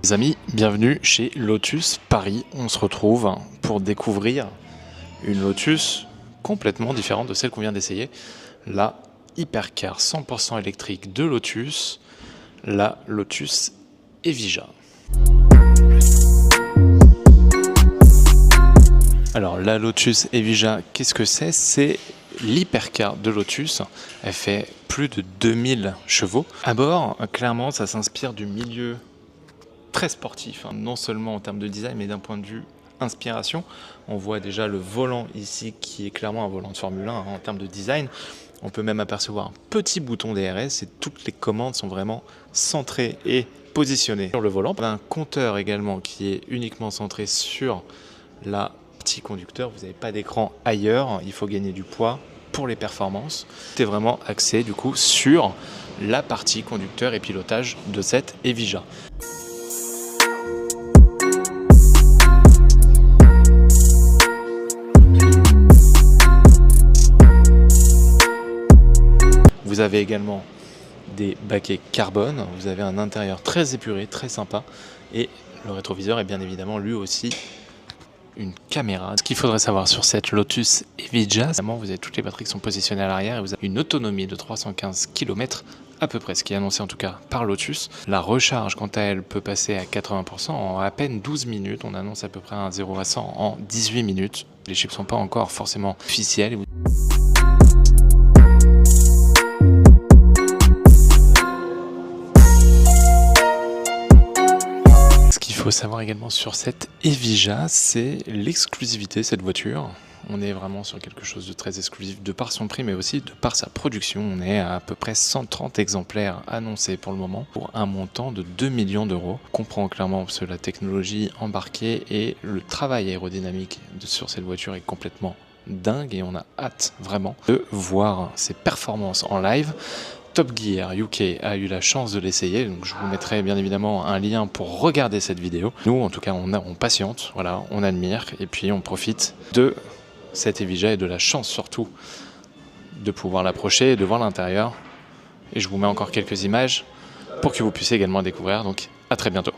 Les amis, bienvenue chez Lotus Paris. On se retrouve pour découvrir une Lotus complètement différente de celle qu'on vient d'essayer. La Hypercar 100% électrique de Lotus, la Lotus Evija. Alors la Lotus Evija, qu'est-ce que c'est? C'est l'hypercar de Lotus. Elle fait plus de 2000 chevaux. À bord, clairement, ça s'inspire du milieu très sportif, non seulement en termes de design, mais d'un point de vue inspiration. On voit déjà le volant ici, qui est clairement un volant de Formule 1 en termes de design. On peut même apercevoir un petit bouton DRS et toutes les commandes sont vraiment centrées et positionnées sur le volant. On a un compteur également qui est uniquement centré sur la petit conducteur. Vous n'avez pas d'écran ailleurs, il faut gagner du poids pour les performances. C'est vraiment axé du coup sur la partie conducteur et pilotage de cette Evija. Vous avez également des baquets carbone, vous avez un intérieur très épuré, très sympa, et le rétroviseur est bien évidemment lui aussi une caméra. Ce qu'il faudrait savoir sur cette Lotus Evija, vous avez toutes les batteries qui sont positionnées à l'arrière et vous avez une autonomie de 315 km à peu près, ce qui est annoncé en tout cas par Lotus. La recharge, quant à elle, peut passer à 80% en à peine 12 minutes. On annonce à peu près un 0 à 100 en 18 minutes. Les chiffres ne sont pas encore forcément officiels. Ce qu'il faut savoir également sur cette Evija, c'est l'exclusivité de cette voiture. On est vraiment sur quelque chose de très exclusif de par son prix, mais aussi de par sa production. On est à peu près 130 exemplaires annoncés pour le moment, pour un montant de 2 millions d'euros. On comprend clairement que la technologie embarquée et le travail aérodynamique sur cette voiture est complètement dingue et on a hâte vraiment de voir ses performances en live. Top Gear UK a eu la chance de l'essayer, donc je vous mettrai bien évidemment un lien pour regarder cette vidéo. Nous, en tout cas, on patiente, voilà, on admire et puis on profite de cette Evija et de la chance surtout de pouvoir l'approcher et de voir l'intérieur. Et je vous mets encore quelques images pour que vous puissiez également découvrir. Donc à très bientôt.